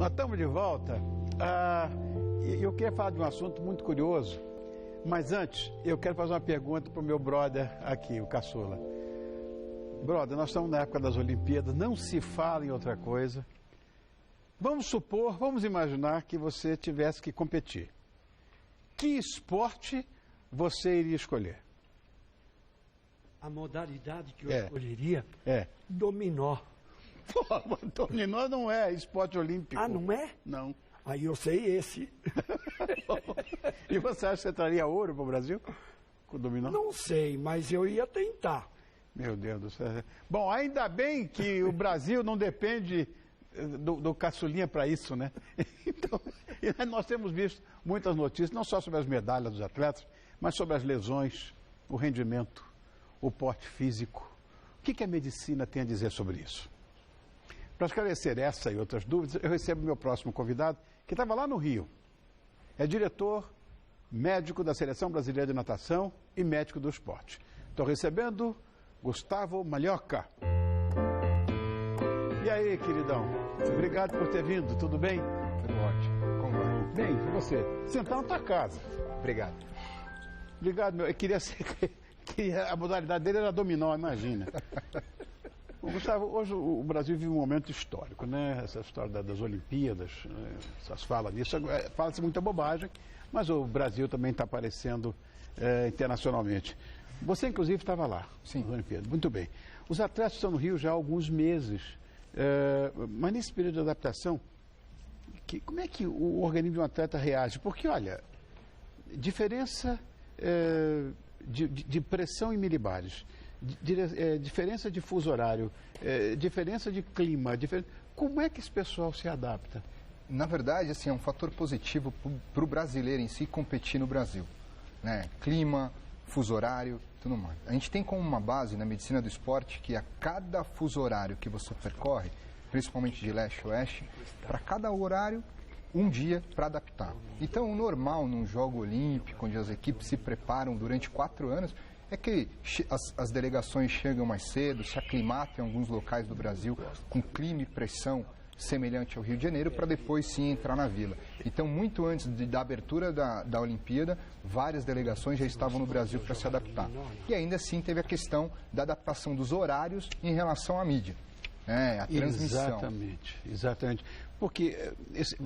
Nós estamos de volta. Eu queria falar de um assunto muito curioso, mas antes eu quero fazer uma pergunta para o meu brother aqui, o Caçula. Brother, nós estamos na época das Olimpíadas, não se fala em outra coisa. Vamos imaginar que você tivesse que competir. Que esporte você iria escolher? A modalidade que eu escolheria? Dominó. Pô, dominó não é esporte olímpico. Ah, não é? Não. Aí eu sei esse. E você acha que você traria ouro para o Brasil com o dominó? Não sei, mas eu ia tentar. Meu Deus do céu. Bom, ainda bem que o Brasil não depende do caçulinha para isso, né? Então, nós temos visto muitas notícias, não só sobre as medalhas dos atletas, mas sobre as lesões, o rendimento, o porte físico. O que a medicina tem a dizer sobre isso? Para esclarecer essa e outras dúvidas, eu recebo meu próximo convidado, que estava lá no Rio. É diretor médico da Seleção Brasileira de Natação e médico do esporte. Estou recebendo Gustavo Malhoca. E aí, queridão? Obrigado por ter vindo, tudo bem? Tudo ótimo. Como vai? Bem, e você? Sentar na tua casa. Obrigado. Obrigado, meu. Eu queria a modalidade dele era dominó, imagina. Gustavo, hoje o Brasil vive um momento histórico, né? Essa história das Olimpíadas, essas falas disso, fala-se muita bobagem, mas o Brasil também está aparecendo internacionalmente. Você, inclusive, estava lá, sim, nas Olimpíadas. Muito bem. Os atletas estão no Rio já há alguns meses, mas nesse período de adaptação, como é que o organismo de um atleta reage? Porque, olha, diferença de pressão em milibares, diferença de fuso horário, diferença de clima, como é que esse pessoal se adapta? Na verdade, assim, é um fator positivo para o brasileiro em si competir no Brasil, né? Clima, fuso horário, tudo mais. A gente tem como uma base na medicina do esporte que a cada fuso horário que você percorre, principalmente de leste a oeste, para cada horário, um dia para adaptar. Então, o normal num jogo olímpico, onde as equipes se preparam durante 4 anos, é que as delegações chegam mais cedo, se aclimatam em alguns locais do Brasil com clima e pressão semelhante ao Rio de Janeiro, para depois sim entrar na vila. Então, muito antes da abertura da Olimpíada, várias delegações já estavam no Brasil para se adaptar. E ainda assim teve a questão da adaptação dos horários em relação à mídia, a transmissão. Exatamente. Porque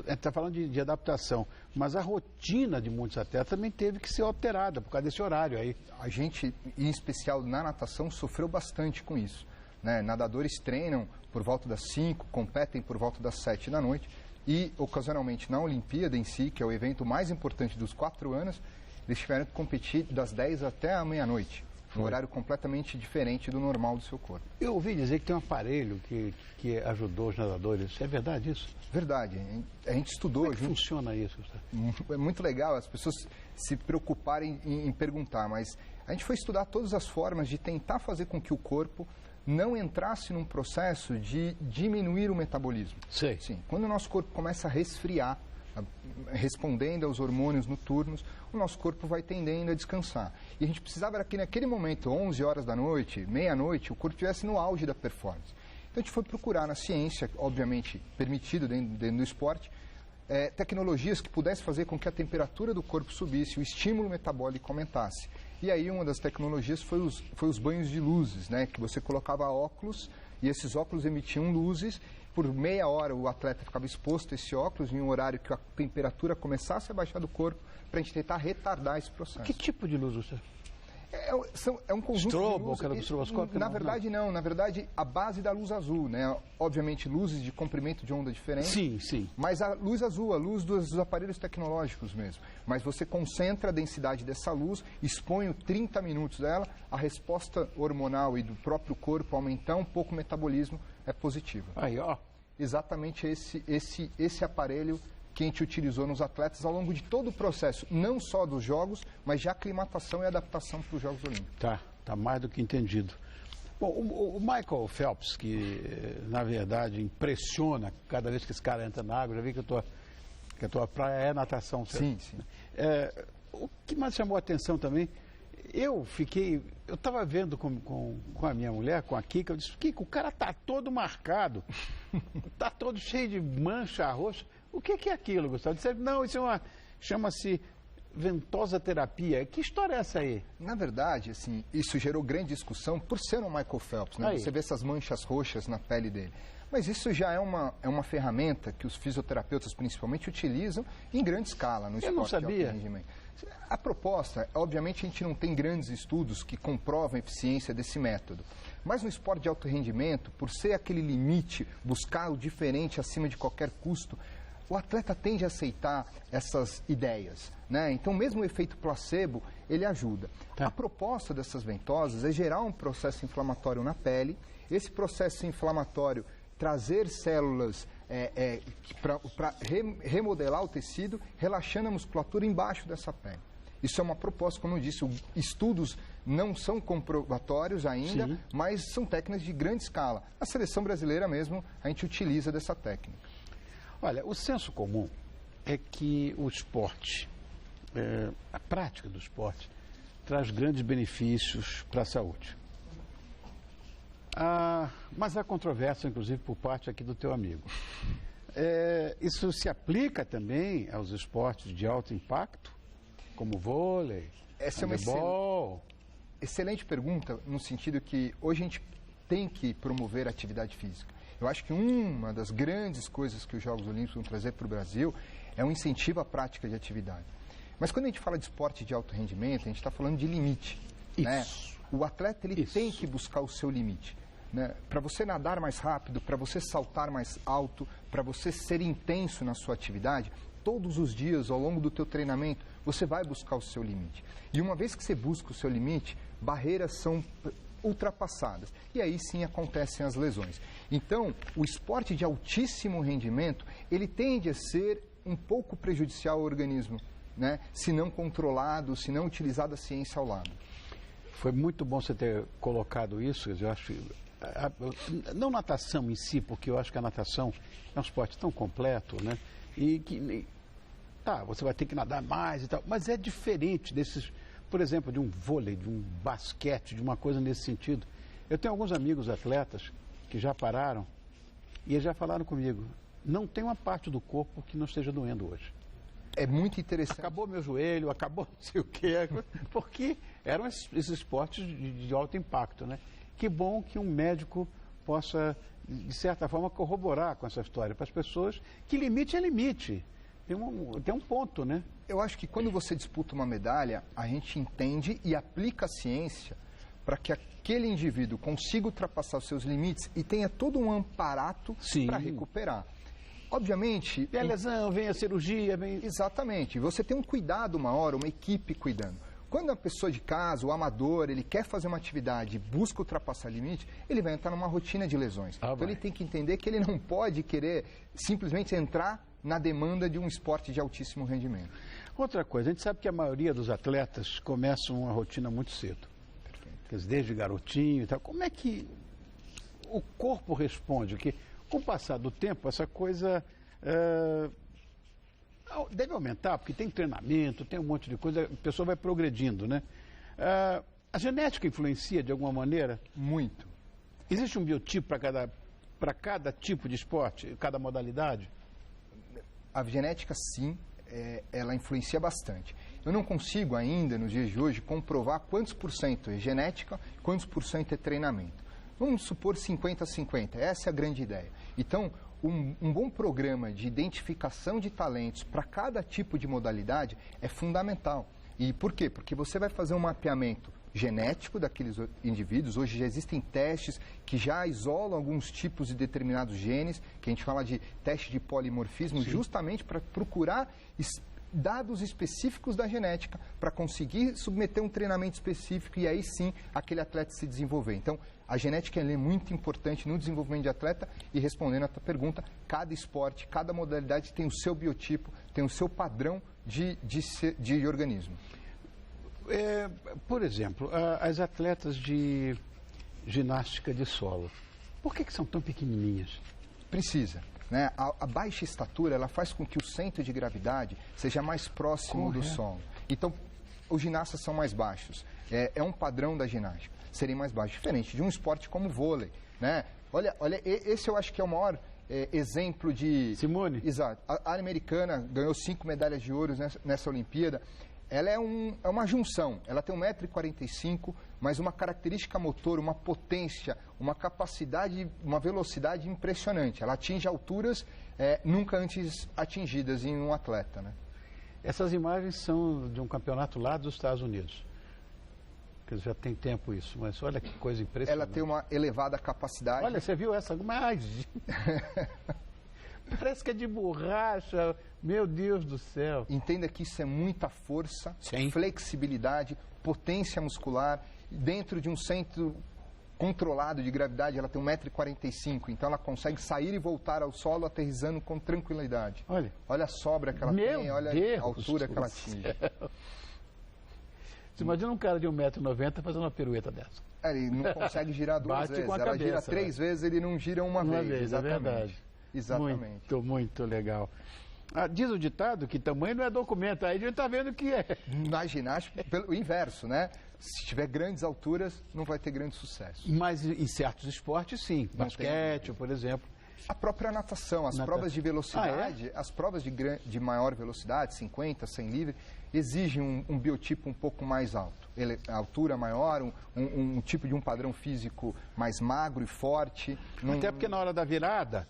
está falando de adaptação, mas a rotina de muitos atletas também teve que ser alterada por causa desse horário aí. A gente, em especial na natação, sofreu bastante com isso, né? Nadadores treinam por volta das 5, competem por volta das 7 da noite e, ocasionalmente, na Olimpíada em si, que é o evento mais importante dos 4 anos, eles tiveram que competir das 10 até a meia-noite. Um horário completamente diferente do normal do seu corpo. Eu ouvi dizer que tem um aparelho que ajudou os nadadores. É verdade isso? Verdade. A gente estudou... Como é que funciona isso? É muito legal as pessoas se preocuparem em perguntar, mas a gente foi estudar todas as formas de tentar fazer com que o corpo não entrasse num processo de diminuir o metabolismo. Sim. Quando o nosso corpo começa a resfriar, respondendo aos hormônios noturnos, o nosso corpo vai tendendo a descansar. E a gente precisava que naquele momento, 11 horas da noite, meia-noite, o corpo estivesse no auge da performance. Então a gente foi procurar na ciência, obviamente permitido dentro do esporte, tecnologias que pudessem fazer com que a temperatura do corpo subisse, o estímulo metabólico aumentasse. E aí uma das tecnologias foi os banhos de luzes, né? Que você colocava óculos e esses óculos emitiam luzes. Por meia hora o atleta ficava exposto a esse óculos em um horário que a temperatura começasse a baixar do corpo para a gente tentar retardar esse processo. Que tipo de luz você? É um conjunto Strobo, de luzes. aquela do estroboscópio? Na verdade, não. Na verdade, a base da luz azul, né? Obviamente, luzes de comprimento de onda diferente. Sim. Mas a luz azul, a luz dos aparelhos tecnológicos mesmo. Mas você concentra a densidade dessa luz, expõe 30 minutos dela, a resposta hormonal e do próprio corpo aumentar um pouco o metabolismo é positiva. Aí, ó. Exatamente esse aparelho que a gente utilizou nos atletas ao longo de todo o processo, não só dos jogos, mas de aclimatação e adaptação para os Jogos Olímpicos. Tá mais do que entendido. Bom, o Michael Phelps, que na verdade impressiona cada vez que esse cara entra na água, já vi que a tua praia é natação. Certo? Sim. O que mais chamou a atenção também eu estava vendo com a minha mulher, com a Kika, eu disse, Kika, o cara está todo marcado, está todo cheio de mancha roxa. O que é aquilo, Gustavo? Disse, não, isso chama-se ventosa terapia. Que história é essa aí? Na verdade, assim, isso gerou grande discussão por ser um Michael Phelps, né? Você vê essas manchas roxas na pele dele. Mas isso já é uma ferramenta que os fisioterapeutas, principalmente, utilizam em grande escala no esporte. Eu não sabia. De alto rendimento. A proposta, obviamente, a gente não tem grandes estudos que comprovam a eficiência desse método. Mas no esporte de alto rendimento, por ser aquele limite, buscar o diferente acima de qualquer custo, o atleta tende a aceitar essas ideias, né? Então, mesmo o efeito placebo, ele ajuda. Tá. A proposta dessas ventosas é gerar um processo inflamatório na pele. Esse processo inflamatório trazer células para remodelar o tecido, relaxando a musculatura embaixo dessa pele. Isso é uma proposta, como eu disse, estudos não são comprobatórios ainda, sim, mas são técnicas de grande escala. A seleção brasileira mesmo, a gente utiliza dessa técnica. Olha, o senso comum é que o esporte, a prática do esporte, traz grandes benefícios para a saúde. Mas há controvérsia, inclusive, por parte aqui do teu amigo. Isso se aplica também aos esportes de alto impacto, como vôlei, handebol? Excelente pergunta, no sentido que hoje a gente tem que promover a atividade física. Eu acho que uma das grandes coisas que os Jogos Olímpicos vão trazer para o Brasil é um incentivo à prática de atividade. Mas quando a gente fala de esporte de alto rendimento, a gente está falando de limite. Né? O atleta ele tem que buscar o seu limite. Né? Para você nadar mais rápido, para você saltar mais alto, para você ser intenso na sua atividade, todos os dias, ao longo do teu treinamento, você vai buscar o seu limite. E uma vez que você busca o seu limite, barreiras são ultrapassadas. E aí sim acontecem as lesões. Então, o esporte de altíssimo rendimento, ele tende a ser um pouco prejudicial ao organismo, né? Se não controlado, se não utilizado a ciência ao lado. Foi muito bom você ter colocado isso, eu acho, não natação em si, porque eu acho que a natação é um esporte tão completo, né? E que, você vai ter que nadar mais e tal, mas é diferente desses, por exemplo, de um vôlei, de um basquete, de uma coisa nesse sentido. Eu tenho alguns amigos atletas que já pararam e eles já falaram comigo, não tem uma parte do corpo que não esteja doendo hoje. É muito interessante. Acabou meu joelho, acabou não sei o quê, porque eram esses esportes de alto impacto, né? Que bom que um médico possa, de certa forma, corroborar com essa história para as pessoas que limite é limite. Tem um ponto, né? Eu acho que quando você disputa uma medalha, a gente entende e aplica a ciência para que aquele indivíduo consiga ultrapassar os seus limites e tenha todo um amparato para recuperar. Obviamente... Vem a lesão, vem a cirurgia, vem... Exatamente. Você tem um cuidado maior, uma equipe cuidando. Quando a pessoa de casa, o amador, ele quer fazer uma atividade e busca ultrapassar o limite, ele vai entrar numa rotina de lesões. Então ele tem que entender que ele não pode querer simplesmente entrar na demanda de um esporte de altíssimo rendimento. Outra coisa, a gente sabe que a maioria dos atletas começam uma rotina muito cedo. Perfeito. Quer dizer, desde garotinho e tal. Como é que o corpo responde? Porque com o passar do tempo, essa coisa deve aumentar, porque tem treinamento, tem um monte de coisa, a pessoa vai progredindo, né? A genética influencia de alguma maneira? Muito. Existe um biotipo para cada tipo de esporte, cada modalidade? A genética, sim, ela influencia bastante. Eu não consigo ainda, nos dias de hoje, comprovar quantos por cento é genética, quantos por cento é treinamento. Vamos supor 50-50, essa é a grande ideia. Então, um bom programa de identificação de talentos para cada tipo de modalidade é fundamental. E por quê? Porque você vai fazer um mapeamento genético daqueles indivíduos. Hoje já existem testes que já isolam alguns tipos de determinados genes, que a gente fala de teste de polimorfismo, justamente para procurar dados específicos da genética, para conseguir submeter um treinamento específico e aí sim aquele atleta se desenvolver. Então, a genética é muito importante no desenvolvimento de atleta e respondendo a tua pergunta, cada esporte, cada modalidade tem o seu biotipo, tem o seu padrão de organismo. Por exemplo, as atletas de ginástica de solo, por que são tão pequenininhas? Precisa. Né? A baixa estatura ela faz com que o centro de gravidade seja mais próximo do solo. Então, os ginastas são mais baixos. é um padrão da ginástica, serem mais baixos, diferente de um esporte como o vôlei, né? Olha, esse eu acho que é o maior exemplo de... Simone? Exato. A americana ganhou 5 medalhas de ouro nessa Olimpíada. Ela é uma junção, ela tem 1,45 m, mas uma característica motor, uma potência, uma capacidade, uma velocidade impressionante. Ela atinge alturas nunca antes atingidas em um atleta, né? Essas imagens são de um campeonato lá dos Estados Unidos. Quer dizer, já tem tempo isso, mas olha que coisa impressionante. Ela tem uma elevada capacidade. Olha, você viu essa? Mas... Parece que é de borracha. Meu Deus do céu. Entenda que isso é muita força, Sim. flexibilidade, potência muscular. Dentro de um centro controlado de gravidade, ela tem 1,45 m. Então ela consegue sair e voltar ao solo aterrissando com tranquilidade. Olha a sobra que ela tem, olha a altura que ela atinge. Você imagina um cara de 1,90 m fazendo uma pirueta dessa. Ele não consegue girar duas vezes. Ela gira 3 vezes, ele não gira uma vez. Exatamente. É verdade. Exatamente. Muito legal. Diz o ditado que tamanho não é documento, aí a gente está vendo que é. Na ginástica, pelo inverso, né? Se tiver grandes alturas, não vai ter grande sucesso. Mas em certos esportes, sim. Basquete, por exemplo. A própria natação, as provas de velocidade, as provas de maior velocidade, 50, 100 livre, exigem um biotipo um pouco mais alto. A altura maior, um tipo de um padrão físico mais magro e forte. Até porque na hora da virada...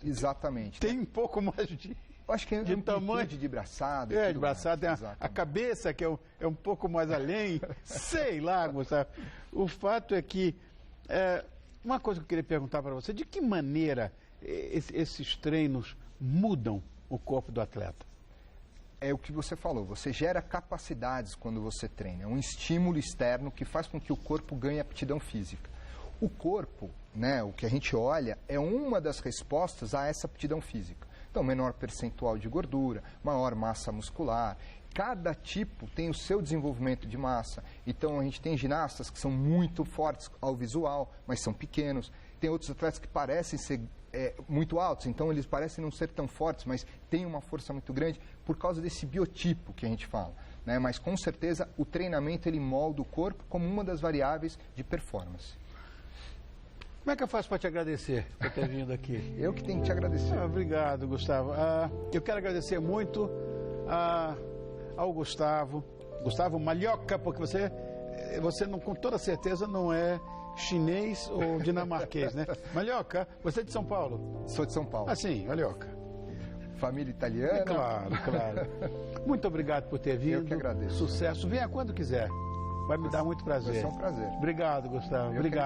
Exatamente. Tem um pouco mais de... Eu acho que é de tamanho de braçada. De braçada, tem a cabeça que é um pouco mais além. Sei lá, Gustavo. O fato é que... uma coisa que eu queria perguntar para você, de que maneira esses treinos mudam o corpo do atleta? É o que você falou, você gera capacidades quando você treina. É um estímulo externo que faz com que o corpo ganhe aptidão física. O corpo, né, o que a gente olha, é uma das respostas a essa aptidão física. Então, menor percentual de gordura, maior massa muscular. Cada tipo tem o seu desenvolvimento de massa. Então, a gente tem ginastas que são muito fortes ao visual, mas são pequenos. Tem outros atletas que parecem ser muito altos, então eles parecem não ser tão fortes, mas têm uma força muito grande por causa desse biotipo que a gente fala, né? Mas, com certeza, o treinamento ele molda o corpo como uma das variáveis de performance. Como é que eu faço para te agradecer por ter vindo aqui? Eu que tenho que te agradecer. Obrigado, Gustavo. Eu quero agradecer muito ao Gustavo Malhoca, porque você não, com toda certeza não é chinês ou dinamarquês, né? Malhoca, você é de São Paulo? Sou de São Paulo. Sim, Malhoca. Família italiana? Claro. Muito obrigado por ter vindo. Eu que agradeço. Sucesso. Venha quando quiser. Vai me dar muito prazer. Vai ser um prazer. Obrigado, Gustavo. Obrigado.